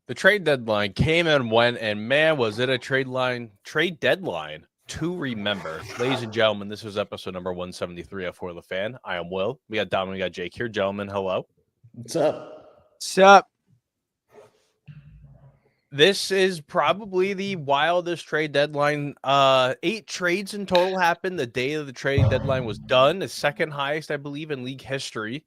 The trade deadline came and went, and man, was it a trade deadline to remember. Ladies and gentlemen, this was episode number 173 of For the Fan. I am Will. We got Dom, we got Jake here. Gentlemen, hello. What's up? What's up? This is probably the wildest trade deadline. 8 trades in total happened. The day of the trade deadline was done. The second highest, I believe, in league history.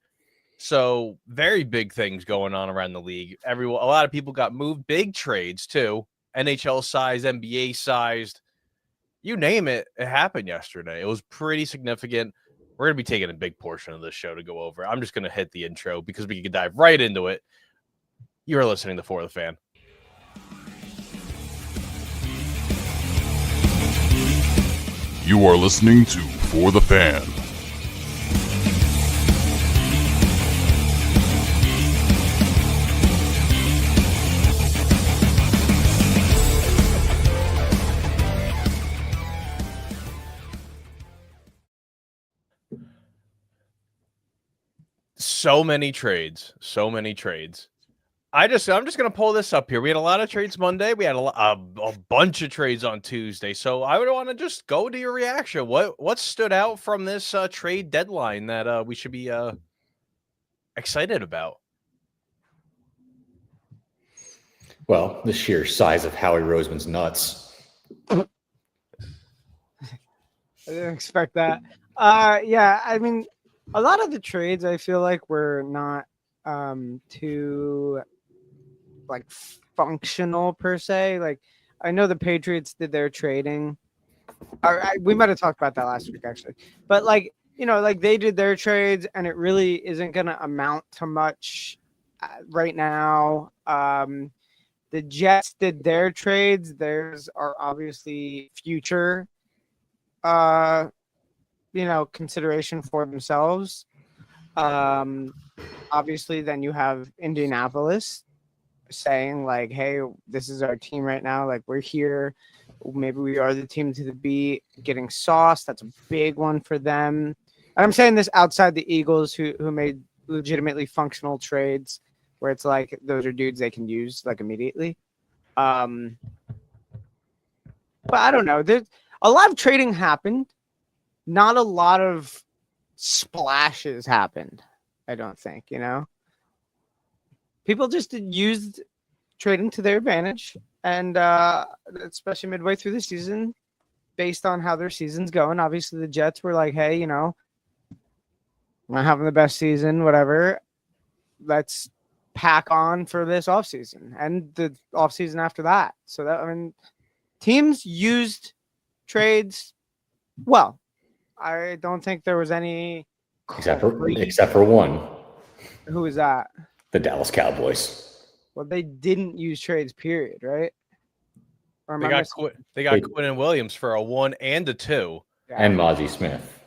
So very big things going on around the league. A lot of people got moved. Big trades too. NHL sized, NBA sized. You name it, it happened yesterday. It was pretty significant. We're going to be taking a big portion of this show to go over. I'm just going to hit the intro because we can dive right into it. You're listening to For the Fan. You are listening to For the Fan. So many trades. I'm just going to pull this up here. We had a lot of trades Monday. We had a bunch of trades on Tuesday. So I would want to just go to your reaction. What stood out from this trade deadline that we should be excited about? Well, the sheer size of Howie Roseman's nuts. I didn't expect that. Yeah, I mean, a lot of the trades I feel like were not too like functional per se. Like I know the Patriots did their trading. We might have talked about that last week actually, but like like they did their trades and it really isn't going to amount to much right now. The Jets did their trades. Theirs are obviously future consideration for themselves. Obviously, then you have Indianapolis saying like, hey, this is our team right now. Like we're here. Maybe we are the team to beat. Getting Sauce, that's a big one for them. And I'm saying this outside the Eagles who made legitimately functional trades where it's like those are dudes they can use like immediately. But I don't know. There's a lot of trading happened. Not a lot of splashes happened, I don't think, People just used trading to their advantage, and especially midway through the season, based on how their season's going. Obviously, the Jets were like, hey, we're not having the best season, whatever. Let's pack on for this offseason and the offseason after that. So, teams used trades well. I don't think there was any except for one. Who was that? The Dallas Cowboys. Well, they didn't use trades, period, right? Or They got Quinnen Williams for a 1 and a 2. Yeah. And Mozzie Smith.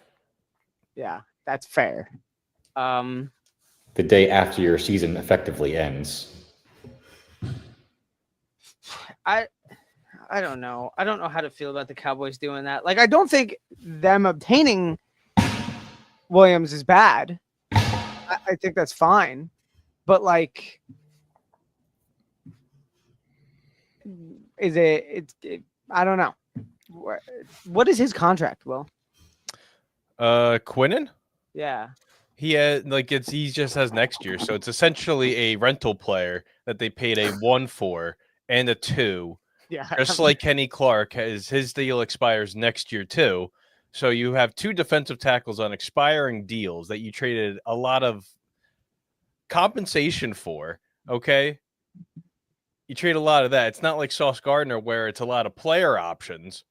Yeah, that's fair. The day after your season effectively ends. I don't know. I don't know how to feel about the Cowboys doing that. Like, I don't think them obtaining Williams is bad. I think that's fine. But, like, I don't know. What is his contract, Will? Quinnen? Yeah. He just has next year. So it's essentially a rental player that they paid a 1 for and a 2. Yeah. Just like Kenny Clark, his deal expires next year too. So you have 2 defensive tackles on expiring deals that you traded a lot of compensation for. Okay. You trade a lot of that. It's not like Sauce Gardner where it's a lot of player options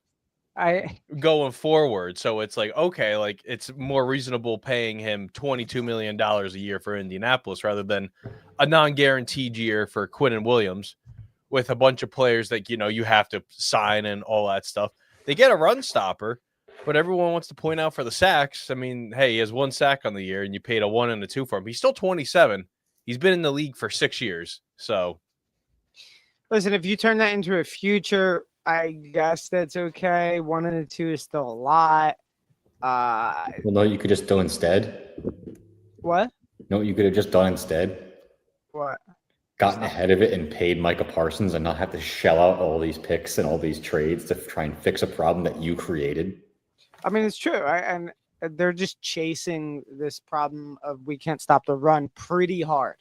going forward. So it's like, okay, like it's more reasonable paying him $22 million a year for Indianapolis rather than a non-guaranteed year for Quinnen Williams with a bunch of players that, you have to sign and all that stuff. They get a run stopper, but everyone wants to point out for the sacks. I mean, hey, he has 1 sack on the year and you paid a 1 and a 2 for him. He's still 27. He's been in the league for 6 years. So listen, if you turn that into a future, I guess that's okay. 1 and a 2 is still a lot. Well, no, you could just do instead. What? No, you could have just done instead. What? gotten ahead of it and paid Micah Parsons and not have to shell out all these picks and all these trades to try and fix a problem that you created. I mean, it's true. And they're just chasing this problem of we can't stop the run pretty hard.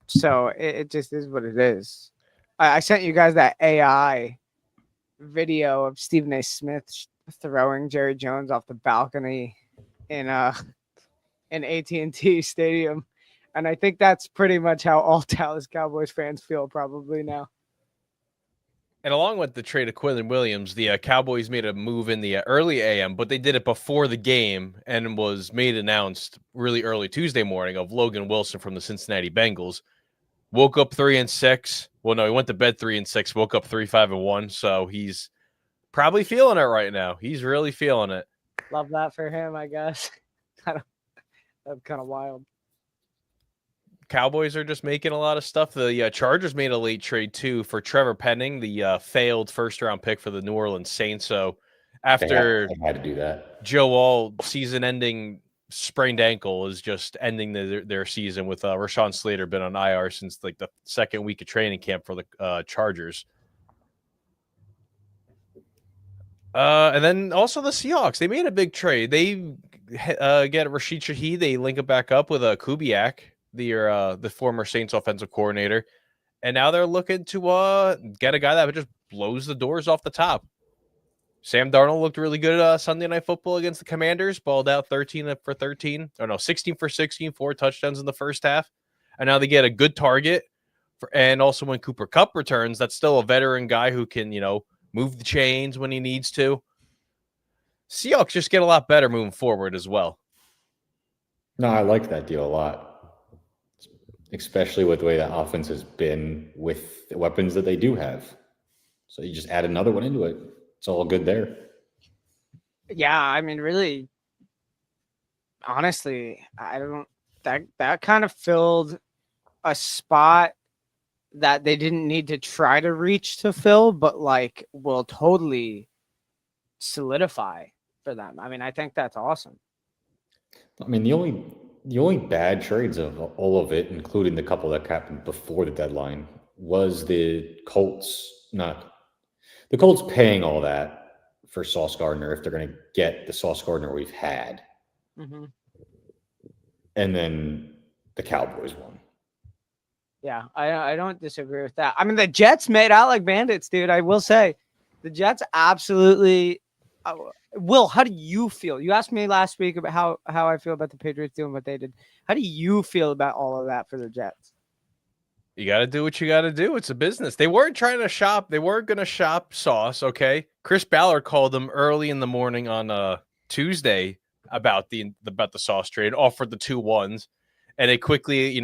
So it just is what it is. I sent you guys that AI video of Stephen A. Smith throwing Jerry Jones off the balcony in AT&T Stadium. And I think that's pretty much how all Dallas Cowboys fans feel probably now. And along with the trade of Quillen Williams, the Cowboys made a move in the early AM, but they did it before the game and was announced really early Tuesday morning of Logan Wilson from the Cincinnati Bengals. Woke up 3-6. Well, no, he went to bed 3-6, woke up 3-5-1. So he's probably feeling it right now. He's really feeling it. Love that for him, I guess. That's kind of wild. Cowboys are just making a lot of stuff. The Chargers made a late trade, too, for Trevor Penning, the failed first-round pick for the New Orleans Saints. So after they had to do that, Joe All season-ending sprained ankle is just ending their season with Rashawn Slater been on IR since like the second week of training camp for the Chargers. And then also the Seahawks. They made a big trade. They get Rashid Shaheed. They link it back up with Kubiak, the former Saints offensive coordinator. And now they're looking to get a guy that just blows the doors off the top. Sam Darnold looked really good Sunday Night Football against the Commanders, balled out 13 for 13. Oh, no, 16 for 16, 4 touchdowns in the first half. And now they get a good target. And also when Cooper Kupp returns, that's still a veteran guy who can, move the chains when he needs to. Seahawks just get a lot better moving forward as well. No, I like that deal a lot, especially with the way that offense has been with the weapons that they do have. So you just add another one into it. It's all good there. Yeah, I mean, really, honestly, that kind of filled a spot that they didn't need to try to reach to fill, but like will totally solidify for them. I mean, I think that's awesome. I mean, the only bad trades of all of it, including the couple that happened before the deadline, was the Colts paying all that for Sauce Gardner if they're going to get the Sauce Gardner we've had. Mm-hmm. And then the Cowboys won. Yeah, I don't disagree with that. I mean, the Jets made out like bandits, dude. I will say the Jets absolutely Will, how do you feel? You asked me last week about how I feel about the Patriots doing what they did. How do you feel about all of that for the Jets? You got to do what you got to do. It's a business. They weren't trying to shop. They weren't going to shop Sauce, okay? Chris Ballard called them early in the morning on Tuesday about the Sauce trade, offered the 2-1s, and they quickly,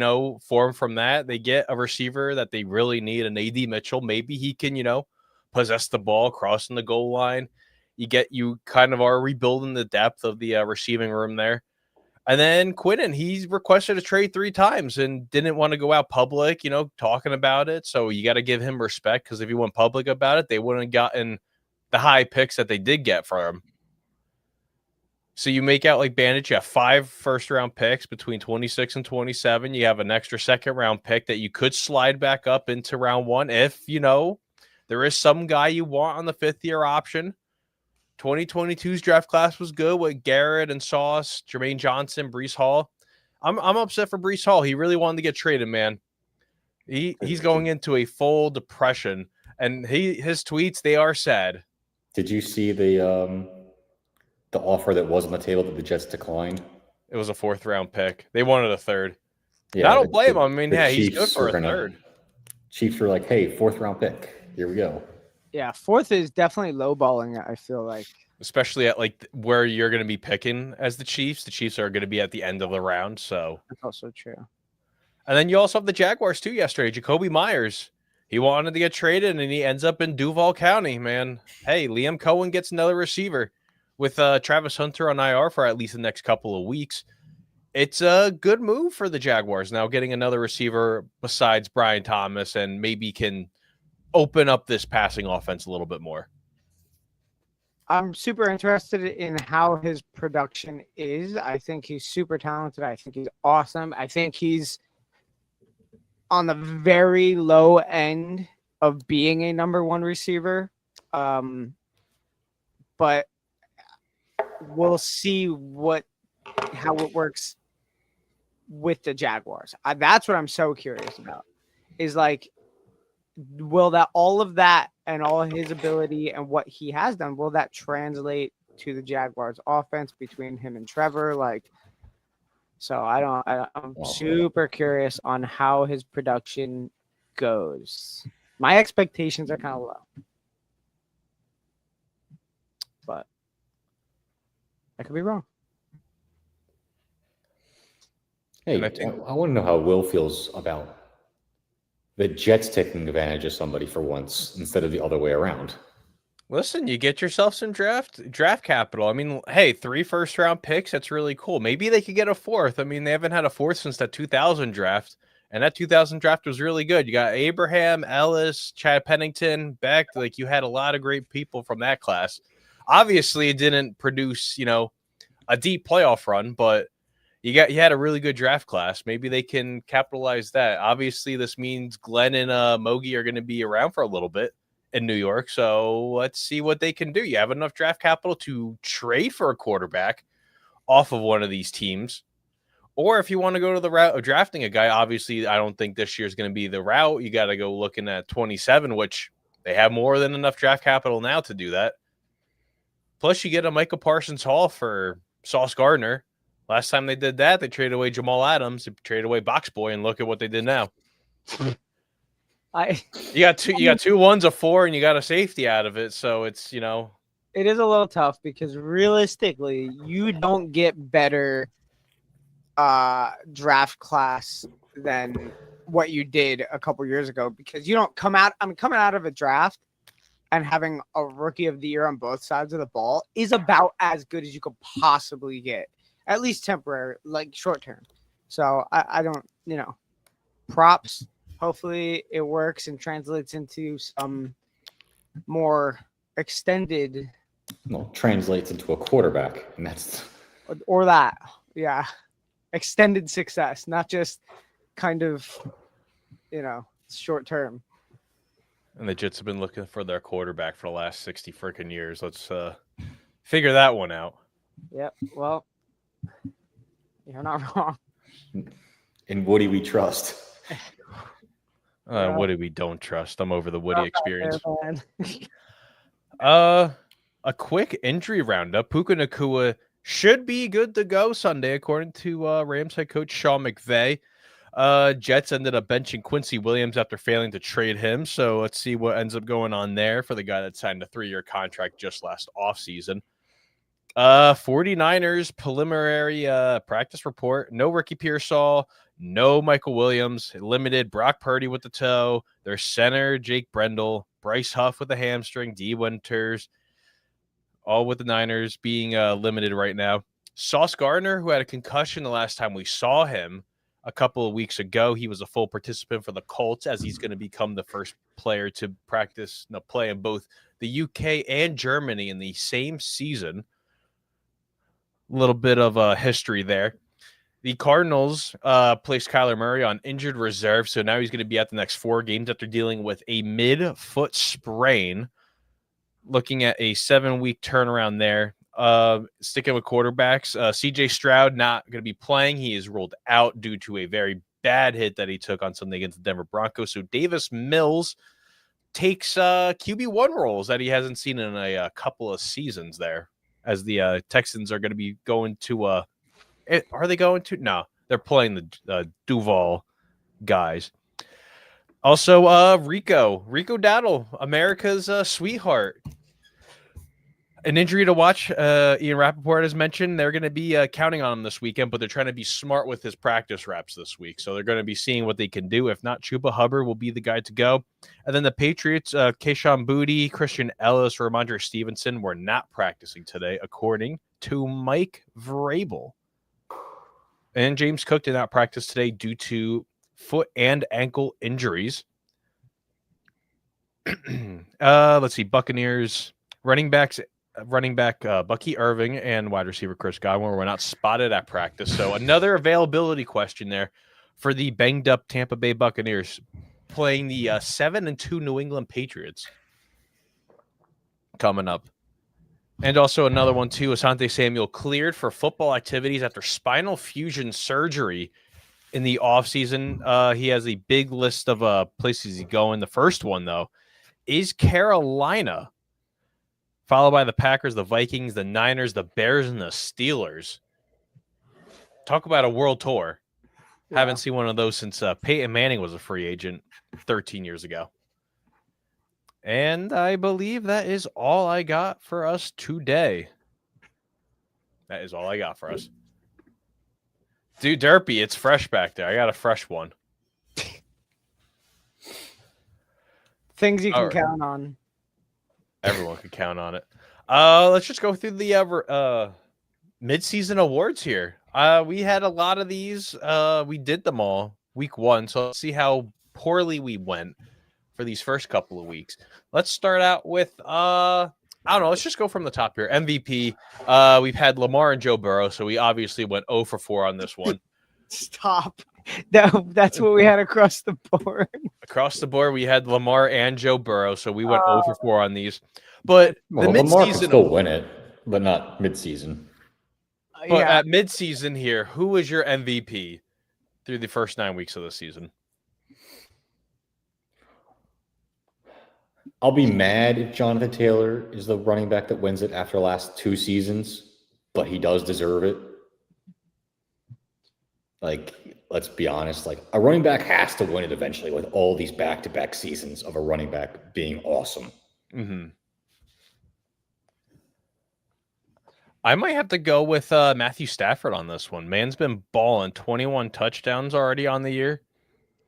form from that. They get a receiver that they really need, an AD Mitchell. Maybe he can, possess the ball crossing the goal line. You kind of are rebuilding the depth of the receiving room there. And then Quinnen, he's requested a trade 3 times and didn't want to go out public, talking about it. So you got to give him respect, because if he went public about it, they wouldn't have gotten the high picks that they did get for him. So you make out like bandits. You have 5 first-round picks between 26 and 27. You have an extra second-round pick that you could slide back up into round 1 if, there is some guy you want on the 5th-year option. 2022's draft class was good with Garrett and Sauce, Jermaine Johnson, Breece Hall. I'm upset for Breece Hall. He really wanted to get traded, man. He's going into a full depression, and his tweets, they are sad. Did you see the offer that was on the table that the Jets declined? It was a 4th-round pick. They wanted a 3rd. Yeah, I don't blame him. I mean, he's good for a 3rd. Chiefs were like, hey, 4th-round pick. Here we go. Yeah, 4th is definitely lowballing it, I feel like. Especially at like where you're going to be picking as the Chiefs. The Chiefs are going to be at the end of the round. So that's also true. And then you also have the Jaguars too yesterday. Jacoby Myers. He wanted to get traded and he ends up in Duval County, man. Hey, Liam Cohen gets another receiver with Travis Hunter on IR for at least the next couple of weeks. It's a good move for the Jaguars now, getting another receiver besides Brian Thomas, and maybe can open up this passing offense a little bit more. I'm super interested in how his production is. I think he's super talented. I think he's awesome. I think he's on the very low end of being a number one receiver. But we'll see how it works with the Jaguars. That's what I'm so curious about. Is like, will that all of that and all of his ability and what he has done, will that translate to the Jaguars offense between him and Trevor? Like, so I'm super curious on how his production goes. My expectations are kind of low, but I could be wrong. Hey, I want to know how Will feels about the Jets taking advantage of somebody for once instead of the other way around. Listen, you get yourself some draft capital. I mean, hey, 3 first-round picks, that's really cool. Maybe they could get a 4th. I mean, they haven't had a 4th since that 2000 draft, and that 2000 draft was really good. You got Abraham, Ellis, Chad Pennington, Beck. Like, you had a lot of great people from that class. Obviously, it didn't produce, a deep playoff run, but you had a really good draft class. Maybe they can capitalize that. Obviously, this means Glenn and Mogi are going to be around for a little bit in New York, so let's see what they can do. You have enough draft capital to trade for a quarterback off of one of these teams, or if you want to go to the route of drafting a guy, obviously I don't think this year is going to be the route. You got to go looking at 27, which they have more than enough draft capital now to do that. Plus, you get a Micah Parsons Hall for Sauce Gardner. Last time they did that, they traded away Jamal Adams, they traded away Box Boy, and look at what they did now. You got 2 ones, a 4, and you got a safety out of it. So it's, it is a little tough because realistically, you don't get better draft class than what you did a couple years ago, because you don't coming out of a draft and having a rookie of the year on both sides of the ball is about as good as you could possibly get, at least temporary, like short term. So I don't, props. Hopefully it works and translates into some more extended. Well, translates into a quarterback, and that's or that, yeah, extended success, not just kind of, short term. And the Jets have been looking for their quarterback for the last 60 freaking years. Let's figure that one out. Yep. Well, you're not wrong. In Woody we trust. Woody we don't trust. I'm over the Woody experience. There, A quick injury roundup. Puka Nacua should be good to go Sunday, according to Rams head coach Sean McVay. Jets ended up benching Quincy Williams after failing to trade him. So let's see what ends up going on there for the guy that signed a 3-year contract just last offseason. 49ers preliminary practice report. No Ricky Pearsall, no Michael Williams, limited Brock Purdy with the toe, their center Jake Brendel, Bryce Huff with a hamstring, D Winters, all with the Niners being limited right now. Sauce Gardner, who had a concussion the last time we saw him a couple of weeks ago, he was a full participant for the Colts, as he's going to become the first player to play in both the UK and Germany in the same season. A little bit of history there. The Cardinals placed Kyler Murray on injured reserve, so now he's going to be at the next 4 games after dealing with a mid-foot sprain. Looking at a 7-week turnaround there. Sticking with quarterbacks, CJ Stroud not going to be playing. He is ruled out due to a very bad hit that he took on Sunday against the Denver Broncos. So Davis Mills takes QB1 roles that he hasn't seen in a couple of seasons there, as the Texans are going to be going to are they going to? No, they're playing the Duval guys. Also, Rico Dowdle, America's sweetheart. An injury to watch. Ian Rappaport has mentioned they're going to be counting on him this weekend, but they're trying to be smart with his practice reps this week. So they're going to be seeing what they can do. If not, Chuba Hubbard will be the guy to go. And then the Patriots, Kayshon Boutte, Christian Ellis, Ramondre Stevenson were not practicing today, according to Mike Vrabel. And James Cook did not practice today due to foot and ankle injuries. Let's see. Buccaneers running back Bucky Irving and wide receiver Chris Godwin were not spotted at practice. So another availability question there for the banged up Tampa Bay Buccaneers, playing the 7-2 New England Patriots coming up. And also another one, too, Asante Samuel cleared for football activities after spinal fusion surgery in the offseason. He has a big list of places he's going. The first one, though, is Carolina, followed by the Packers, the Vikings, the Niners, the Bears, and the Steelers. Talk about a world tour. Yeah. Haven't seen one of those since Peyton Manning was a free agent 13 years ago. And I believe that is all I got for us today. That is all I got for us. Dude, Derpy, it's fresh back there. I got a fresh one. Things you can count on. Everyone can count on it. Let's just go through the mid-season awards here. We had a lot of these. We did them all week 1, so let's see how poorly we went for these first couple of weeks. Let's start out with I don't know. Let's just go from the top here. MVP. We've had Lamar and Joe Burrow, so we obviously went 0 for 4 on this one. Stop. That's what we had across the board. Across the board, we had Lamar and Joe Burrow, so we went 0 for 4 on these. But the Lamar can still win it, but not mid-season. But at mid-season here, who was your MVP through the first 9 weeks of the season? I'll be mad if Jonathan Taylor is the running back that wins it after the last 2 seasons, but he does deserve it. Like, let's be honest, like a running back has to win it eventually with all these back-to-back seasons of a running back being awesome. Mm-hmm. I might have to go with Matthew Stafford on this one. Man's been balling, 21 touchdowns already on the year.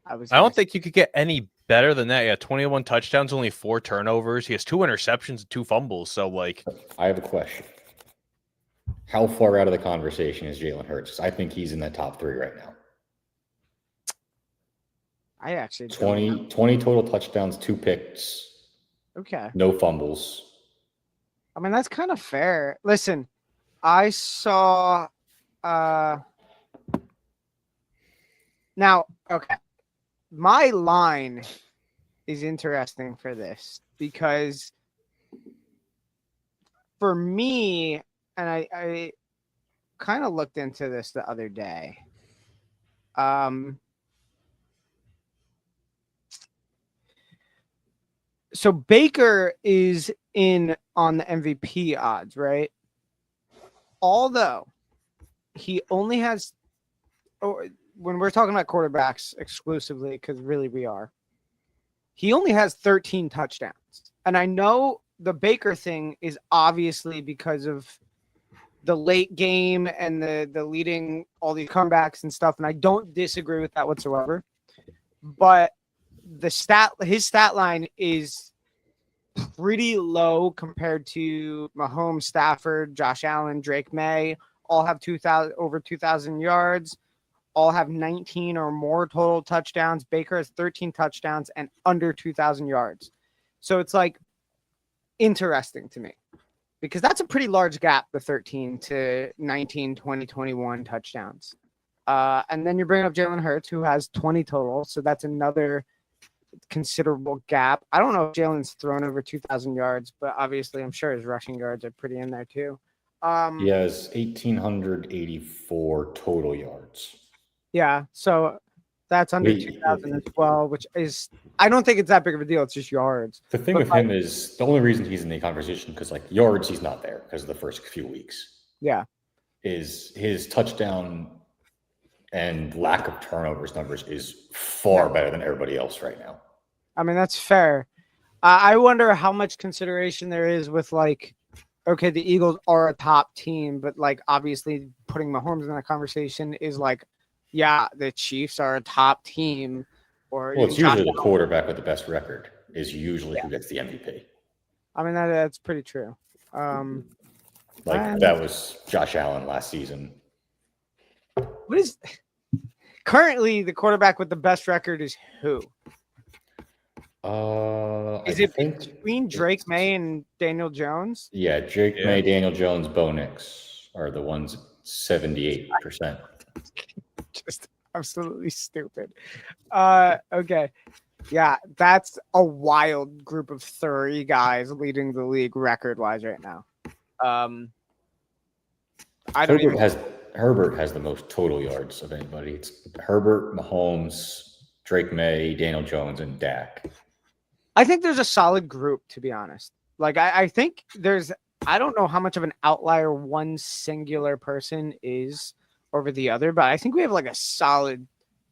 I don't think you could get any better than that. Yeah, 21 touchdowns, only 4 turnovers. He has 2 interceptions and 2 fumbles. So, like, I have a question. How far out of the conversation is Jalen Hurts? I think he's in that top 3 right now. I actually 20 total touchdowns, 2 picks. Okay. No fumbles. I mean, that's kind of fair. Listen, I saw now, okay. My line is interesting for this because for me, and I kind of looked into this the other day. So Baker is in on the MVP odds, right? Although he only has, when we're talking about quarterbacks exclusively, because really we are, he only has 13 touchdowns. And I know the Baker thing is obviously because of the late game and the leading all these comebacks and stuff, and I don't disagree with that whatsoever. But his stat line is pretty low compared to Mahomes, Stafford, Josh Allen, Drake May. All have over 2,000 yards. All have 19 or more total touchdowns. Baker has 13 touchdowns and under 2,000 yards. So it's like interesting to me because that's a pretty large gap, the 13 to 19, 20, 21 touchdowns. And then you bring up Jalen Hurts, who has 20 total. So that's another considerable gap. I don't know if Jalen's thrown over 2,000 yards, but obviously I'm sure his rushing yards are pretty in there too. He has 1,884 total yards. Yeah, so that's under 2,000 as well, which is, I don't think it's that big of a deal. It's just yards. The thing with him is the only reason he's in the conversation, because like yards, he's not there because of the first few weeks. Yeah. Is his touchdown and lack of turnovers numbers is far better than everybody else right now. I mean, that's fair. I wonder how much consideration there is with like, okay, the Eagles are a top team, but like obviously putting Mahomes in that conversation is like, yeah, the Chiefs are a top team. Or well, it's usually the quarterback with the best record is usually who gets the MVP. I mean, that's pretty true. That was Josh Allen last season. What is currently the quarterback with the best record is who? Is it between Drake May and Daniel Jones? Yeah, Drake May, Daniel Jones, Bo Nix are the ones 78%. absolutely stupid. Okay. Yeah, that's a wild group of 30 guys leading the league record-wise right now. I don't even... Herbert has the most total yards of anybody. It's Herbert, Mahomes, Drake May, Daniel Jones, and Dak. I think there's a solid group, to be honest. Like, I think there's... I don't know how much of an outlier one singular person is over the other, but I think we have like a solid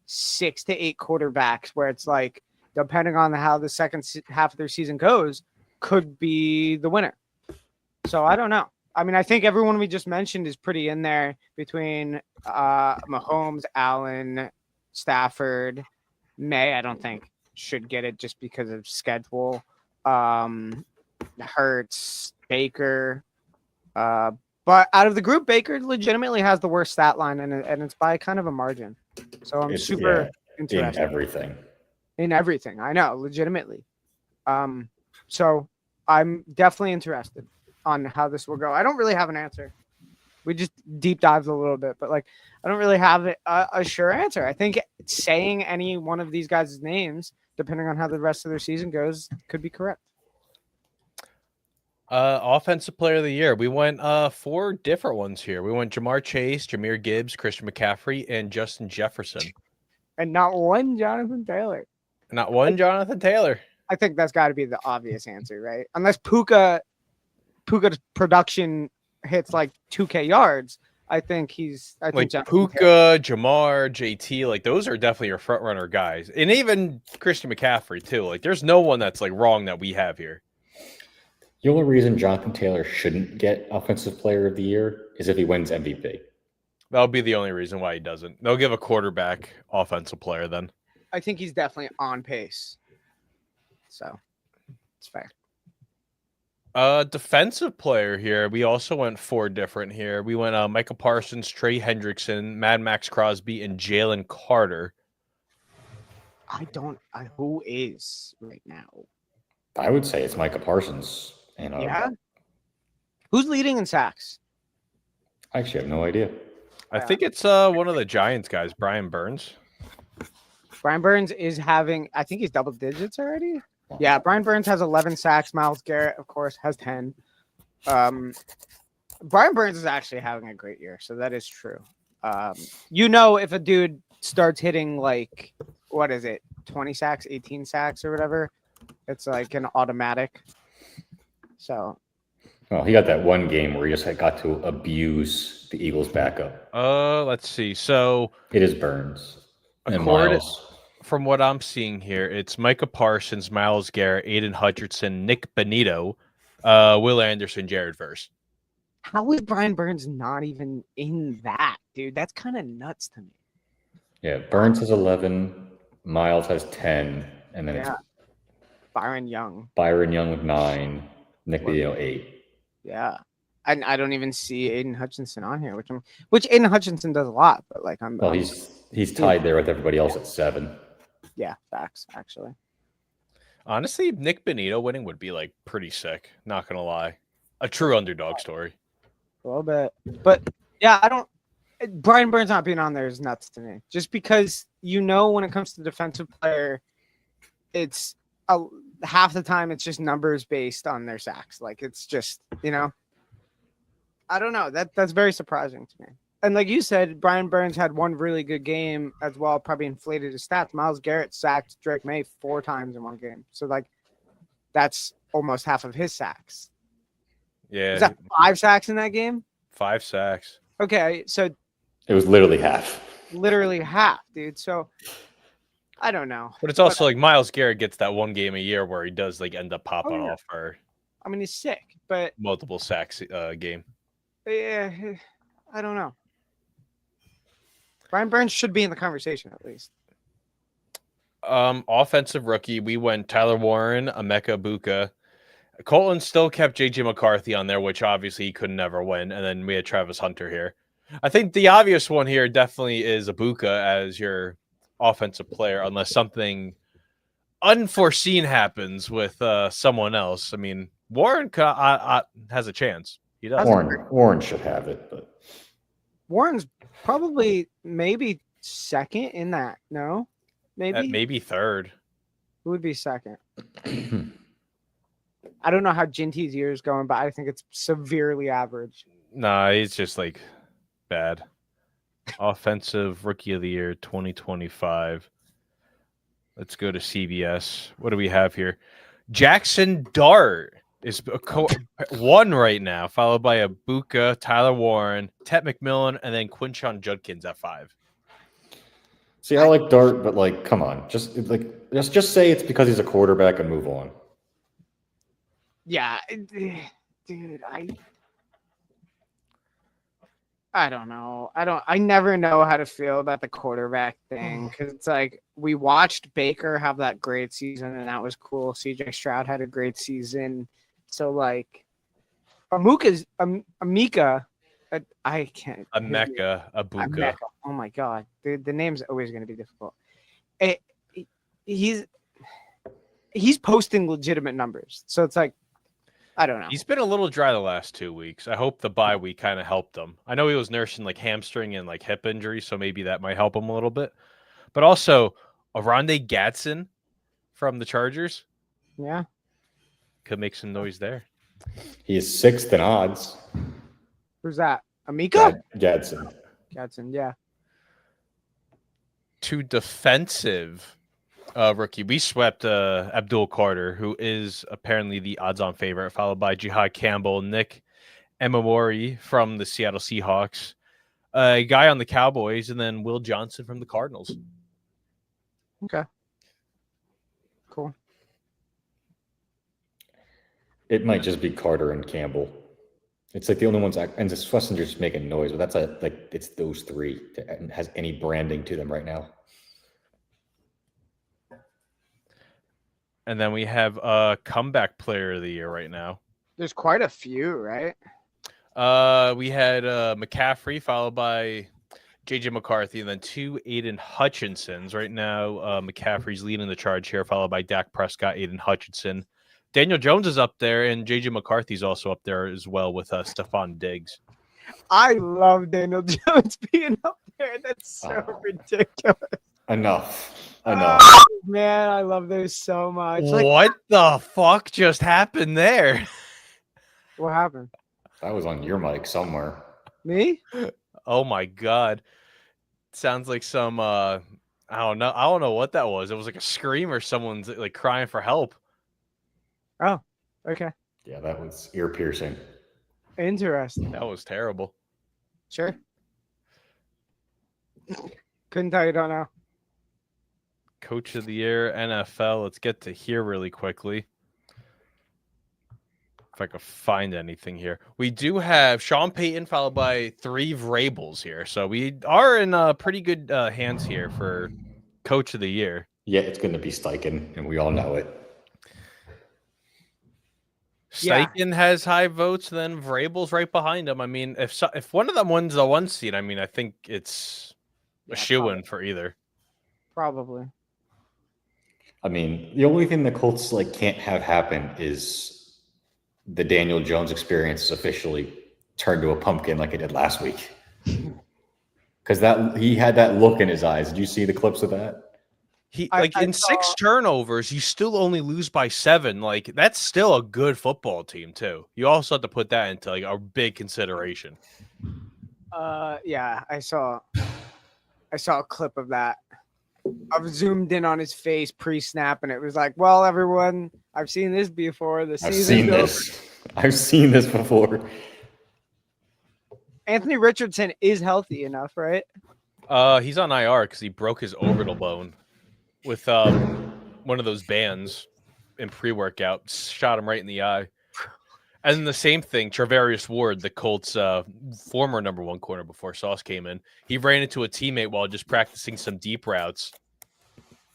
6 to 8 quarterbacks where it's like, depending on how the second half of their season goes, could be the winner. So I don't know. I mean, I think everyone we just mentioned is pretty in there between Mahomes, Allen, Stafford, May. I don't think should get it just because of schedule. Hurts, Baker. But out of the group, Baker legitimately has the worst stat line, and it's by kind of a margin. So I'm super interested. In everything. I know, legitimately. So I'm definitely interested on how this will go. I don't really have an answer. We just deep dived a little bit, but like I don't really have a sure answer. I think saying any one of these guys' names, depending on how the rest of their season goes, could be correct. Offensive player of the year. We went 4 different ones here. We went Jamar Chase, Jahmyr Gibbs, Christian McCaffrey, and Justin Jefferson. And not one Jonathan Taylor. Not one Jonathan Taylor. I think that's got to be the obvious answer, right? Unless Puka's production hits like 2K yards, I think Puka, Jamar, JT, like those are definitely your front runner guys, and even Christian McCaffrey too. Like, there's no one that's like wrong that we have here. The only reason Jonathan Taylor shouldn't get Offensive Player of the Year is if he wins MVP. That'll be the only reason why he doesn't. They'll give a quarterback Offensive Player then. I think he's definitely on pace. So it's fair. Defensive player here. We also went 4 different here. We went Micah Parsons, Trey Hendrickson, Mad Max Crosby, and Jalen Carter. Who is right now? I would say it's Micah Parsons. And yeah. Who's leading in sacks? I actually have no idea. I think it's one of the Giants guys, Brian Burns. Brian Burns is having, I think he's double digits already. Yeah, Brian Burns has 11 sacks. Myles Garrett, of course, has 10. Brian Burns is actually having a great year, so that is true. If a dude starts hitting like, 20 sacks, 18 sacks or whatever, it's like an automatic. So. Well, he got that one game where he just got to abuse the Eagles' backup. Let's see. So it is Burns and Miles. From what I'm seeing here, it's Micah Parsons, Myles Garrett, Aiden Hutchinson, Nick Benito, Will Anderson, Jared Verse. How is Brian Burns not even in that, dude? That's kind of nuts to me. Yeah, Burns has 11, Miles has 10, and then it's Byron Young with 9, Nick Benito 8. Yeah. I don't even see Aiden Hutchinson on here, which Aiden Hutchinson does a lot, but like he's tied there with everybody else at 7. Yeah, facts, actually. Honestly, Nick Benito winning would be like pretty sick. Not gonna lie, a true underdog story. A little bit, but yeah, Brian Burns not being on there is nuts to me. Just because when it comes to defensive player, it's half the time it's just numbers based on their sacks. Like it's just I don't know. That's very surprising to me. And like you said, Brian Burns had one really good game as well, probably inflated his stats. Myles Garrett sacked Drake May 4 times in one game. So like that's almost half of his sacks. Yeah. Is that 5 sacks in that game? 5 sacks. Okay, so it was literally half. Literally half, dude. So I don't know. But it's also like Myles Garrett gets that one game a year where he does like end up popping off for he's sick, but multiple sacks game. Yeah, I don't know. Brian Burns should be in the conversation at least. Offensive rookie, we went Tyler Warren, Emeka Egbuka. Colton still kept JJ McCarthy on there, which obviously he could never win. And then we had Travis Hunter here. I think the obvious one here definitely is Egbuka as your offensive player, unless something unforeseen happens with someone else. I mean, Warren has a chance. He does. Warren should have it, but Warren's probably maybe second in that. No, maybe Maybe third. Who would be second? I don't know how Ginty's year is going, but I think it's severely average. Nah, he's just like bad. Offensive Rookie of the Year 2025. Let's go to CBS. What do we have here? Jackson Dart is one right now, followed by Ibuka, Tyler Warren, Tet McMillan, and then Quinshon Judkins at 5. See, I like Dart, but like, come on, just say it's because he's a quarterback and move on. Yeah, dude, I don't know. I never know how to feel about the quarterback thing because it's like we watched Baker have that great season and that was cool. CJ Stroud had a great season. So like Amika, I can't. Ibuka. Oh my God. The name's always going to be difficult. He's posting legitimate numbers. So it's like, I don't know. He's been a little dry the last 2 weeks. I hope the bye week kind of helped him. I know he was nursing like hamstring and like hip injury, so maybe that might help him a little bit. But also, Aronde Gadsden from the Chargers. Yeah. Could make some noise there. He is 6th in odds. Who's that? Amika? Gadsden. Yeah. To defensive rookie, we swept Abdul Carter, who is apparently the odds-on favorite, followed by Jihad Campbell, Nick Emamori from the Seattle Seahawks, a guy on the Cowboys, and then Will Johnson from the Cardinals. Okay. Cool. It might just be Carter and Campbell. It's like the only ones, and Schwarzenegger's just making noise, but that's it's those three that has any branding to them right now. And then we have a comeback player of the year right now. There's quite a few, right? We had McCaffrey followed by JJ McCarthy, and then 2 Aiden Hutchinsons. Right now, McCaffrey's leading the charge here, followed by Dak Prescott, Aiden Hutchinson. Daniel Jones is up there, and JJ McCarthy's also up there as well with Stephon Diggs. I love Daniel Jones being up there. That's so ridiculous. Enough. Oh, man, I love those so much. What the fuck just happened there? What happened? That was on your mic somewhere. Me? Oh my God. Sounds like some I don't know what that was. It was like a scream or someone's like crying for help. Oh, okay. Yeah, that was ear piercing. Interesting. That was terrible. Sure. Couldn't tell you, don't know. Coach of the year, NFL. Let's get to here really quickly. If I could find anything here. We do have Sean Payton followed by 3 Vrabels here. So we are in pretty good hands here for Coach of the Year. Yeah, it's going to be Steichen, and we all know it. Steichen has high votes, then Vrabel's right behind him. I mean, if one of them wins the 1 seed, I mean, I think it's a shoo-in for either. Probably. I mean, the only thing the Colts can't have happen is the Daniel Jones experience is officially turned to a pumpkin like it did last week. Because he had that look in his eyes. Did you see the clips of that? In 6 turnovers, you still only lose by 7. Like, that's still a good football team too. You also have to put that into a big consideration. Yeah, I saw a clip of that. I've zoomed in on his face pre-snap, and it was like, well, everyone, I've seen this before. I've seen this before. Anthony Richardson is healthy enough, right? He's on IR because he broke his orbital bone with one of those bands in pre-workout. Shot him right in the eye. And then the same thing, Travarius Ward, the Colts' former number 1 corner before Sauce came in. He ran into a teammate while just practicing some deep routes.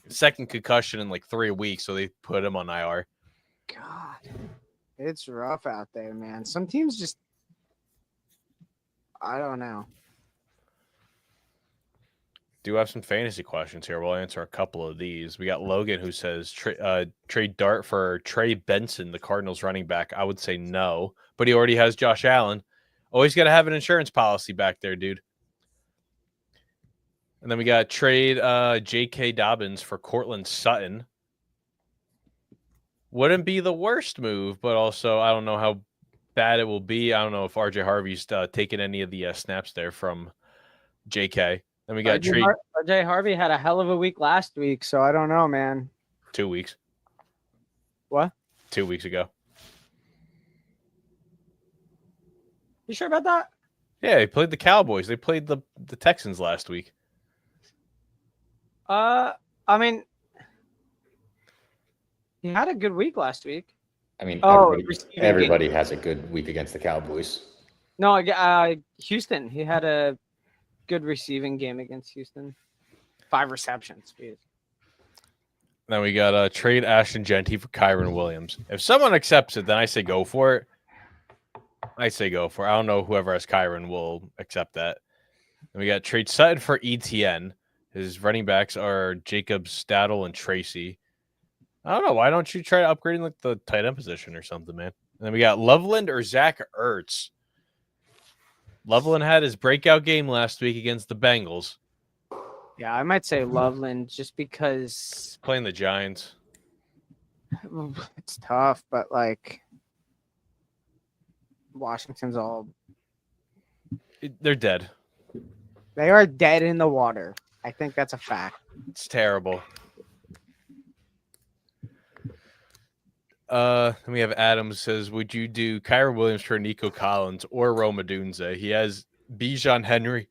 Second concussion in 3 weeks, so they put him on IR. God, it's rough out there, man. Some teams just, I don't know. Do have some fantasy questions here. We'll answer a couple of these. We got Logan who says trade Dart for Trey Benson, the Cardinals running back. I would say no, but he already has Josh Allen. Always got to have an insurance policy back there, dude. And then we got trade J.K. Dobbins for Cortland Sutton. Wouldn't be the worst move, but also I don't know how bad it will be. I don't know if RJ Harvey's taken any of the snaps there from J.K. Then we got RJ Harvey had a hell of a week last week, so I don't know, man. 2 weeks. What? 2 weeks ago. You sure about that? Yeah, he played the Cowboys. They played the Texans last week. I mean, he had a good week last week. I mean, everybody has a good week against the Cowboys. No, Houston. He had a good receiving game against Houston. 5 receptions. Then we got trade Ashton Genty for Kyron Williams. If someone accepts it, then I say go for it. I say go for it. I don't know whoever has Kyron will accept that. And we got trade Sutton for ETN. His running backs are Jacob Staddle and Tracy. I don't know. Why don't you try upgrading like the tight end position or something, man? And then we got Loveland or Zach Ertz. Loveland had his breakout game last week against the Bengals. Yeah, I might say Loveland just because playing the Giants. It's tough, but like Washington's they're dead. They are dead in the water. I think that's a fact. It's terrible. Then we have Adams says, would you do Kyron Williams for Nico Collins or Rome Odunze? He has Bijan Henry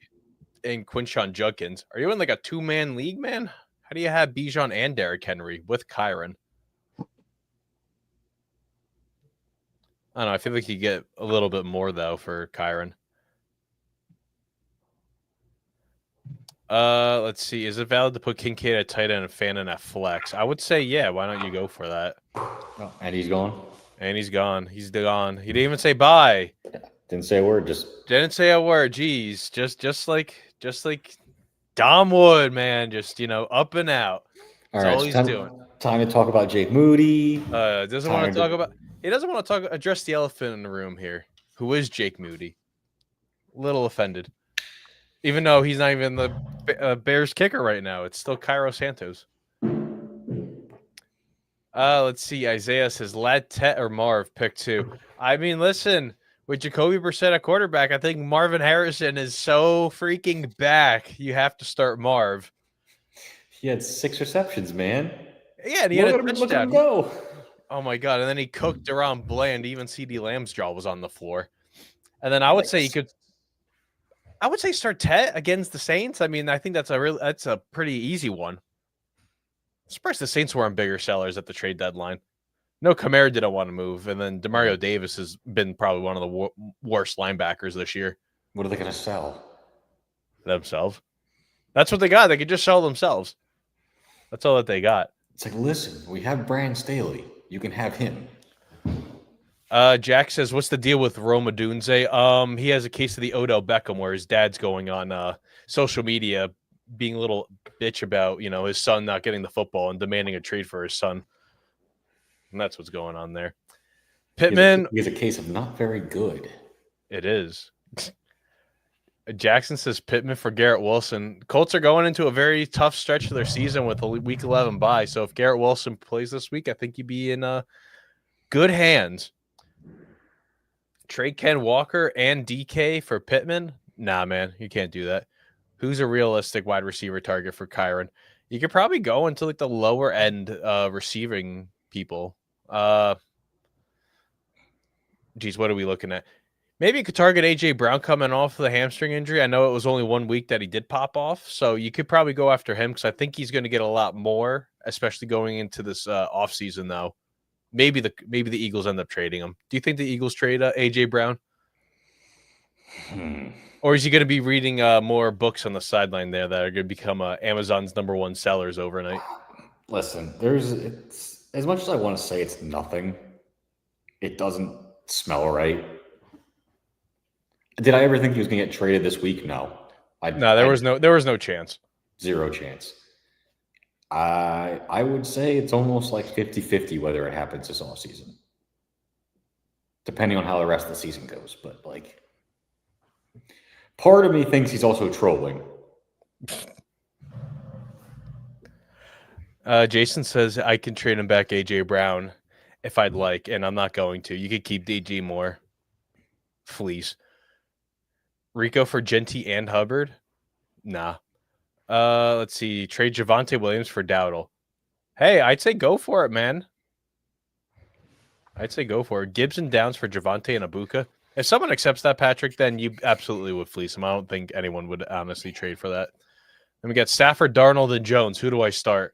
and Quinshon Judkins. Are you in like a 2-man league, man? How do you have Bijan and Derrick Henry with Kyron? I don't know. I feel like you get a little bit more though for Kyron. Let's see. Is it valid to put Kincaid at tight end and Fannin at flex? I would say yeah. Why don't you go for that? Oh, and he's gone. And he's gone. He's gone. He didn't even say bye. Didn't say a word. Didn't say a word. Jeez, just like Dom Wood, man. Just up and out. That's all he's doing. Time to talk about Jake Moody. Doesn't want to talk about. He doesn't want to address the elephant in the room here. Who is Jake Moody? A little offended. Even though he's not even the Bears kicker right now. It's still Cairo Santos. Let's see. Isaiah says, Tet or Marv, pick 2. I mean, listen, with Jacoby Brissett at quarterback, I think Marvin Harrison is so freaking back. You have to start Marv. He had 6 receptions, man. Yeah, and he had a touchdown. Look at him go. Oh, my God. And then he cooked around Bland. Even CD Lamb's jaw was on the floor. And then I would say start Tet against the Saints. I mean, I think that's a pretty easy one. I'm surprised the Saints weren't bigger sellers at the trade deadline. No, Kamara didn't want to move, and then Demario Davis has been probably one of the worst linebackers this year. What are they going to sell? Themselves. That's what they got. They could just sell themselves. That's all that they got. It's like, listen, we have Brandon Staley. You can have him. Jack says, what's the deal with Rome Odunze? He has a case of the Odell Beckham where his dad's going on social media being a little bitch about, his son not getting the football and demanding a trade for his son. And that's what's going on there. Pittman. He has a case of not very good. It is. Jackson says Pittman for Garrett Wilson. Colts are going into a very tough stretch of their season with a week 11 bye. So if Garrett Wilson plays this week, I think you'd be in good hands. Trade Ken Walker and DK for Pittman? Nah, man, you can't do that. Who's a realistic wide receiver target for Kyron? You could probably go into like the lower end receiving people. Geez, what are we looking at? Maybe you could target AJ Brown coming off the hamstring injury. I know it was only 1 week that he did pop off, so you could probably go after him because I think he's going to get a lot more, especially going into this offseason, though. Maybe the Eagles end up trading him. Do you think the Eagles trade AJ Brown? Or is he going to be reading more books on the sideline there that are going to become Amazon's #1 sellers overnight? Listen, it's as much as I want to say it's nothing, it doesn't smell right. Did I ever think he was going to get traded this week? No. There was no chance. 0 chance. I would say it's almost like 50-50 whether it happens this offseason. Depending on how the rest of the season goes. But, like, part of me thinks he's also trolling. Jason says I can trade him back AJ Brown if I'd like, and I'm not going to. You could keep DJ Moore. Fleece. Rico for Genty and Hubbard? Nah. Let's see. Trade Javonte Williams for Dowdle. Hey, I'd say go for it, man. I'd say go for it. Gibson Downs for Javonte and Abuka. If someone accepts that, Patrick, then you absolutely would fleece him. I don't think anyone would honestly trade for that. Then we got Stafford, Darnold, and Jones. Who do I start?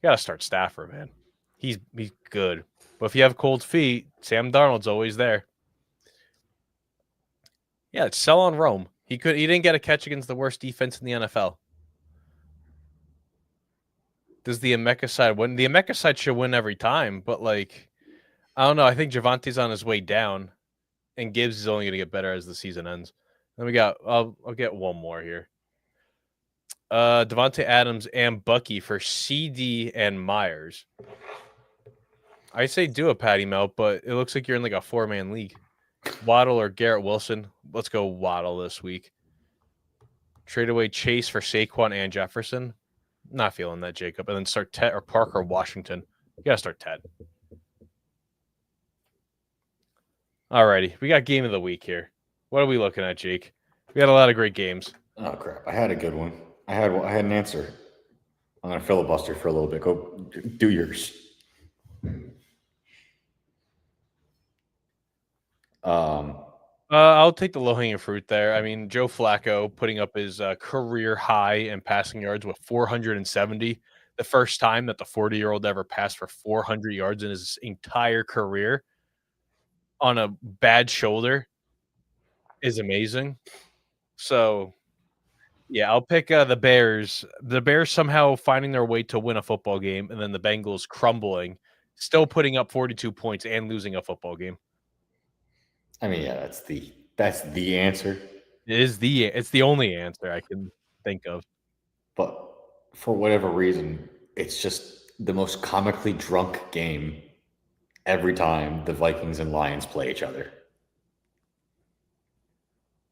You gotta start Stafford, man. He's good. But if you have cold feet, Sam Darnold's always there. Yeah, it's sell on Rome. He didn't get a catch against the worst defense in the NFL. Does the Emeka side win? The Emeka side should win every time, but like, I don't know. I think Javante's on his way down, and Gibbs is only going to get better as the season ends. Then we got. I'll get one more here. Devontae Adams and Bucky for CD and Myers. I say do a Patty Melt, but it looks like you're in like a 4-man league. Waddle or Garrett Wilson. Let's go Waddle this week. Trade away Chase for Saquon and Jefferson. Not feeling that, Jacob. And then start Ted or Parker Washington. You got to start Ted. Alrighty. We got game of the week here. What are we looking at, Jake? We got a lot of great games. Oh, crap. I had a good one. I had an answer. I'm going to filibuster for a little bit. Go do yours. I'll take the low-hanging fruit there. I mean, Joe Flacco putting up his career high in passing yards with 470. The first time that the 40-year-old ever passed for 400 yards in his entire career on a bad shoulder is amazing. So, yeah, I'll pick the Bears. The Bears somehow finding their way to win a football game, and then the Bengals crumbling, still putting up 42 points and losing a football game. I mean, yeah, that's the answer. It's the only answer I can think of. But for whatever reason, it's just the most comically drunk game every time the Vikings and Lions play each other.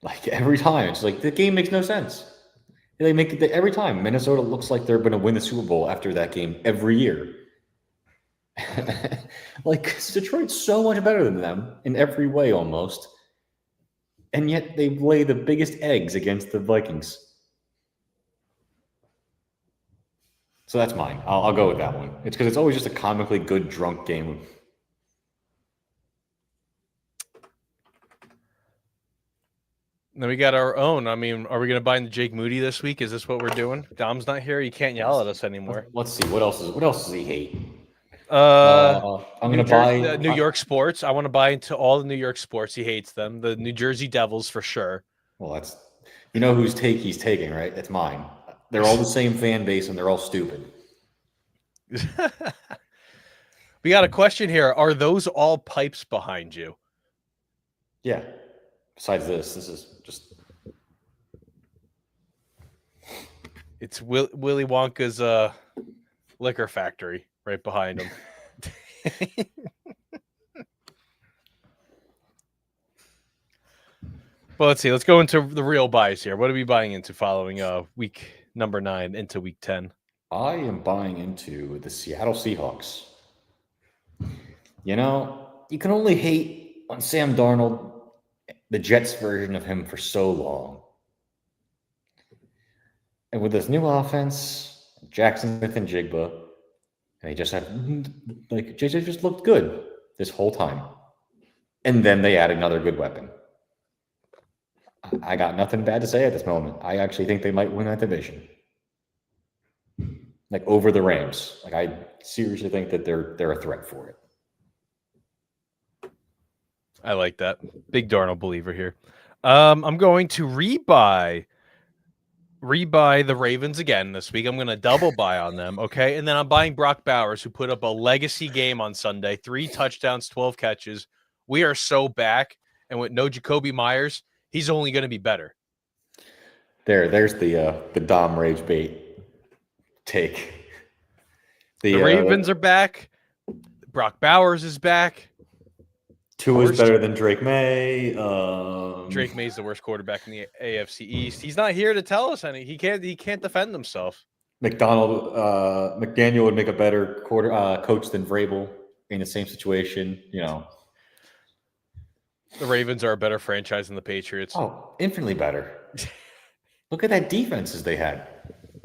Like every time, it's like the game makes no sense. They make it every time. Minnesota looks like they're going to win the Super Bowl after that game every year. Like Detroit's so much better than them in every way almost, and yet they lay the biggest eggs against the Vikings. So that's mine. I'll go with that one. It's because it's always just a comically good drunk game. Then we got our own. I mean, are we going to buy into Jake Moody this week? Is this what we're doing? Dom's not here. You can't yell at us anymore. Let's see. What else does he hate? I'm going to buy New York sports. I want to buy into all the New York sports. He hates them. The New Jersey Devils for sure. Well, that's whose take he's taking, right? It's mine. They're all the same fan base and they're all stupid. We got a question here. Are those all pipes behind you? Yeah. Besides this is just. It's Willy Wonka's liquor factory right behind him. Well, let's see. Let's go into the real buys here. What are we buying into following week number 9 into week 10? I am buying into the Seattle Seahawks. You know, you can only hate on Sam Darnold, the Jets version of him, for so long. And with this new offense, Jackson Smith and Jigba, and they just had, like, JJ just looked good this whole time. And then they add another good weapon. I got nothing bad to say at this moment. I actually think they might win that division. Like, over the Rams. Like, I seriously think that they're a threat for it. I like that. Big Darnold believer here. I'm going to rebuy the Ravens again this week. I'm going to double buy on them, okay? And then I'm buying Brock Bowers, who put up a legacy game on Sunday. 3 touchdowns, 12 catches. We are so back. And with no Jacoby Myers, he's only going to be better. There's the Dom Rage bait take. The Ravens are back. Brock Bowers is back. Tua is better than Drake May. Drake May's the worst quarterback in the AFC East. He's not here to tell us any. He can't defend himself. McDaniel would make a better coach than Vrabel in the same situation. The Ravens are a better franchise than the Patriots. Oh, infinitely better. Look at that defenses they had.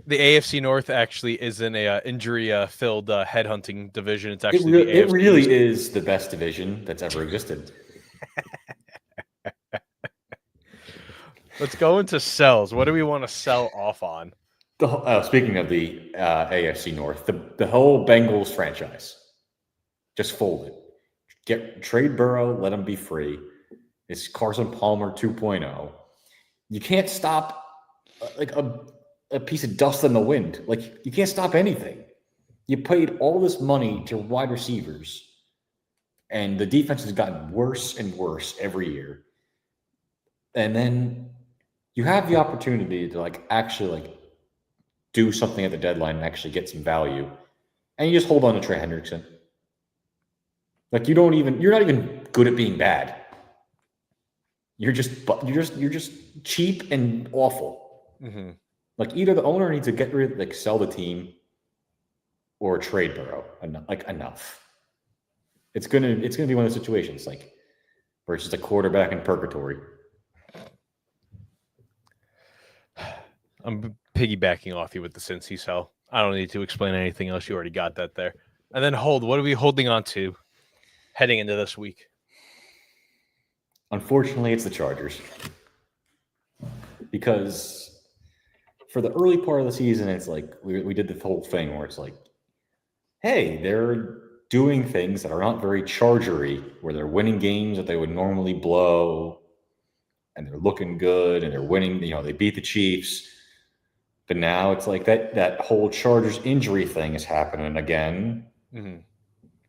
The AFC North actually is in a injury-filled headhunting division. It's actually it really is the best division that's ever existed. Let's go into sells. What do we want to sell off on? Speaking of the AFC North, the whole Bengals franchise, just fold it. Trade Burrow, let him be free. It's Carson Palmer 2.0. You can't stop like a piece of dust in the wind. Like, you can't stop anything. You paid all this money to wide receivers, and the defense has gotten worse and worse every year. And then you have the opportunity to actually do something at the deadline and actually get some value, and you just hold on to Trey Hendrickson. You're not even good at being bad. You're just cheap and awful. Mm-hmm. Either the owner needs to get rid, sell the team, or trade Burrow. Enough. It's gonna be one of those situations where it's just a quarterback in purgatory. I'm piggybacking off you with the Cincy sell. I don't need to explain anything else. You already got that there. And then what are we holding on to heading into this week? Unfortunately, it's the Chargers. Because for the early part of the season, it's we did the whole thing where it's hey, they're doing things that are not very Chargery, where they're winning games that they would normally blow, and they're looking good, and they're winning. They beat the Chiefs. But now it's that whole Chargers injury thing is happening again. Mm-hmm.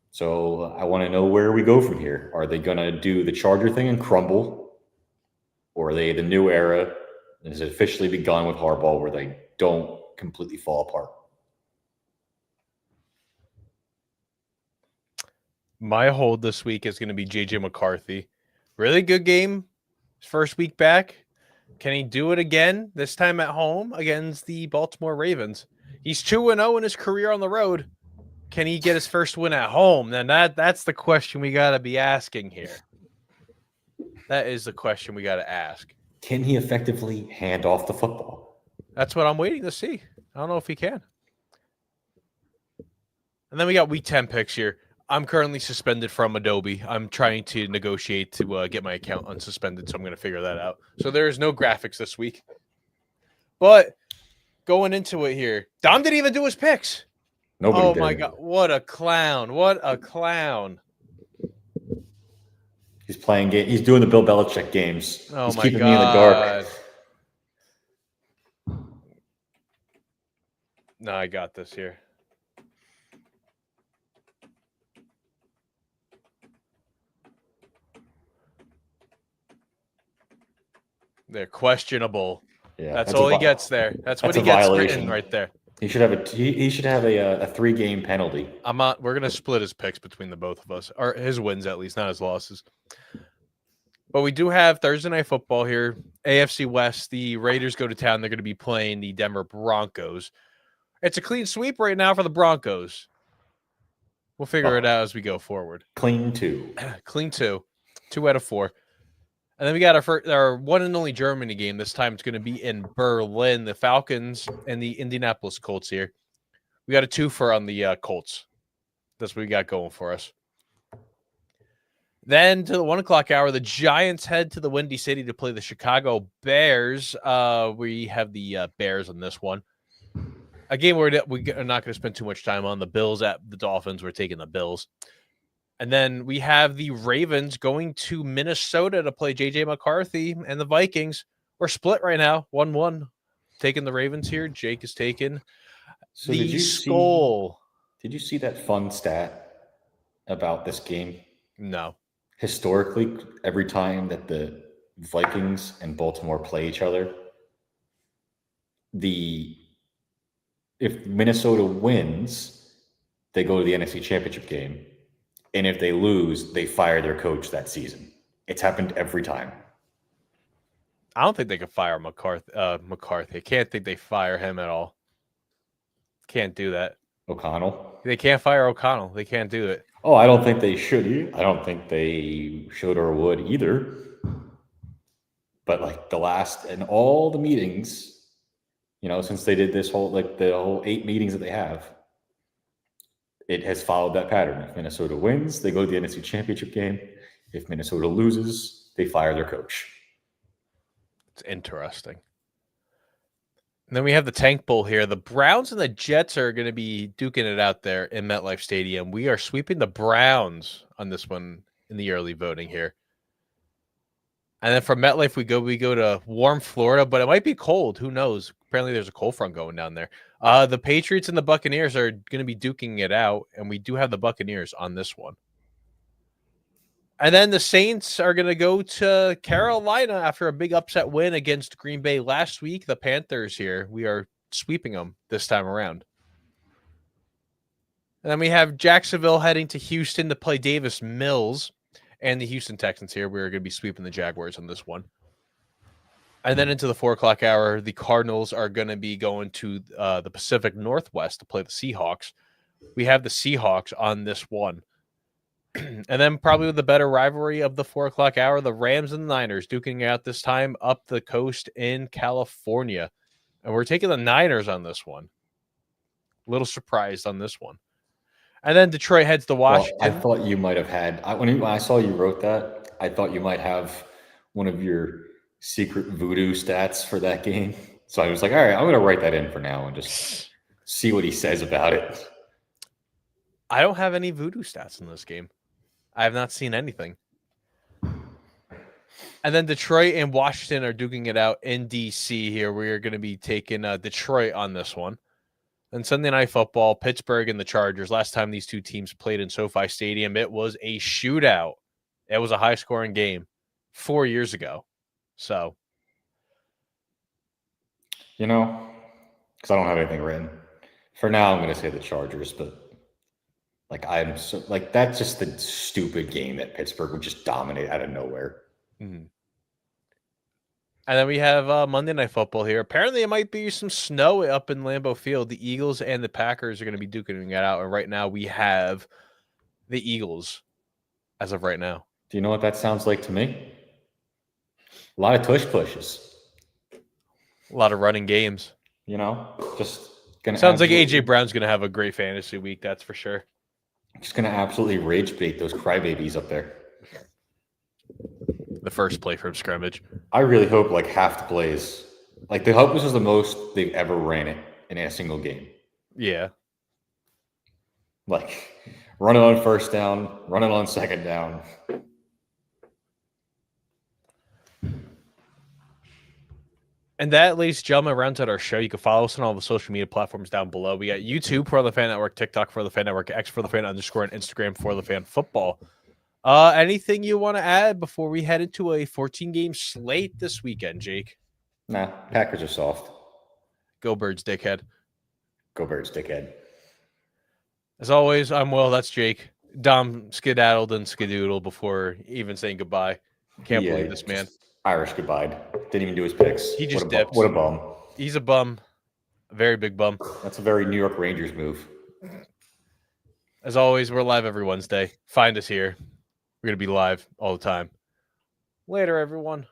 So I want to know where we go from here. Are they going to do the Charger thing and crumble? Or are they the new era? Has it officially begun with Harbaugh where they don't completely fall apart? My hold this week is going to be J.J. McCarthy. Really good game. His first week back. Can he do it again, this time at home against the Baltimore Ravens? He's 2-0 in his career on the road. Can he get his first win at home? Then that's the question we got to be asking here. That is the question we got to ask. Can he effectively hand off the football? That's what I'm waiting to see. I don't know if he can. And then we got week 10 picks here. I'm currently suspended from Adobe. I'm trying to negotiate to get my account unsuspended, so I'm going to figure that out. So there's no graphics this week. But going into it here, Dom didn't even do his picks. Nobody did. My God. What a clown. What a clown. He's playing game. He's doing the Bill Belichick games. Oh, He's my keeping God. me in the dark. No, I got this here. They're questionable. Yeah, that's all he gets there. That's what he gets written right there. He should have a 3-game penalty. We're gonna split his picks between the both of us, or his wins at least, not his losses. But we do have Thursday Night Football here. AFC West. The Raiders go to town. They're going to be playing the Denver Broncos. It's a clean sweep right now for the Broncos. We'll figure it out as we go forward. Clean 2. Clean 2. 2 out of 4. And then we got our one and only Germany game. This time it's going to be in Berlin. The Falcons and the Indianapolis Colts here. We got a 2-for on the Colts. That's what we got going for us. Then to the 1 o'clock hour, the Giants head to the Windy City to play the Chicago Bears. We have the Bears on this one. A game we're not going to spend too much time on. The Bills at the Dolphins. We're taking the Bills. And then we have the Ravens going to Minnesota to play J.J. McCarthy and the Vikings. We're split right now, 1-1. Taking the Ravens here. Jake is taking the Skull. Did you see that fun stat about this game? No. Historically, every time that the Vikings and Baltimore play each other, if Minnesota wins, they go to the NFC Championship game. And if they lose, they fire their coach that season. It's happened every time. I don't think they could fire McCarthy. I can't think they fire him at all. Can't do that. O'Connell. They can't fire O'Connell. They can't do it. Oh, I don't think they should. I don't think they should or would either. But like in all the meetings, since they did this whole, the whole 8 meetings that they have, it has followed that pattern. If Minnesota wins, they go to the NFC Championship game. If Minnesota loses, they fire their coach. It's interesting. And then we have the Tank Bowl here. The Browns and the Jets are going to be duking it out there in MetLife Stadium. We are sweeping the Browns on this one in the early voting here. And then from MetLife, we go to warm Florida, but it might be cold. Who knows? Apparently, there's a cold front going down there. The Patriots and the Buccaneers are going to be duking it out, and we do have the Buccaneers on this one. And then the Saints are going to go to Carolina after a big upset win against Green Bay last week. The Panthers here, we are sweeping them this time around. And then we have Jacksonville heading to Houston to play Davis Mills. And the Houston Texans here, we're going to be sweeping the Jaguars on this one. And then into the 4 o'clock hour, the Cardinals are going to be going to the Pacific Northwest to play the Seahawks. We have the Seahawks on this one. And then probably the better rivalry of the 4 o'clock hour, the Rams and the Niners duking out this time up the coast in California. And we're taking the Niners on this one. A little surprised on this one. And then Detroit heads to Washington. Well, I thought you might have had, when I saw you wrote that, I thought you might have one of your secret voodoo stats for that game. So I was like, all right, I'm going to write that in for now and just see what he says about it. I don't have any voodoo stats in this game. I have not seen anything. And then Detroit and Washington are duking it out in D.C. here. We are going to be taking Detroit on this one. And Sunday Night Football, Pittsburgh and the Chargers. Last time these two teams played in SoFi Stadium, it was a shootout. It was a high-scoring game 4 years ago. So. Because I don't have anything written. For now, I'm going to say the Chargers, but that's just the stupid game that Pittsburgh would just dominate out of nowhere. Mm-hmm. And then we have Monday Night Football here. Apparently, it might be some snow up in Lambeau Field. The Eagles and the Packers are going to be duking it out. And right now, we have the Eagles as of right now. Do you know what that sounds like to me? A lot of tush pushes. A lot of running games. Just gonna. Sounds like AJ Brown's going to have a great fantasy week. That's for sure. Just going to absolutely rage bait those crybabies up there. The first play from scrimmage. I really hope half the plays. They hope this is the most they've ever ran it in a single game. Yeah. Running on first down, running on second down. And that, ladies and gentlemen, rounds out our show. You can follow us on all the social media platforms down below. We got YouTube for the Fan Network, TikTok for the Fan Network, X for the Fan _ and Instagram for the Fan Football. Anything you want to add before we head into a 14-game slate this weekend, Jake? Nah, Packers are soft. Go Birds, dickhead. Go Birds, dickhead. As always, I'm Will. That's Jake. Dom skedaddled and skedoodled before even saying goodbye. Can't believe this man. Irish goodbye. Didn't even do his picks. He just dipped. What a bum. He's a bum. A very big bum. That's a very New York Rangers move. As always, we're live every Wednesday. Find us here. We're going to be live all the time. Later, everyone.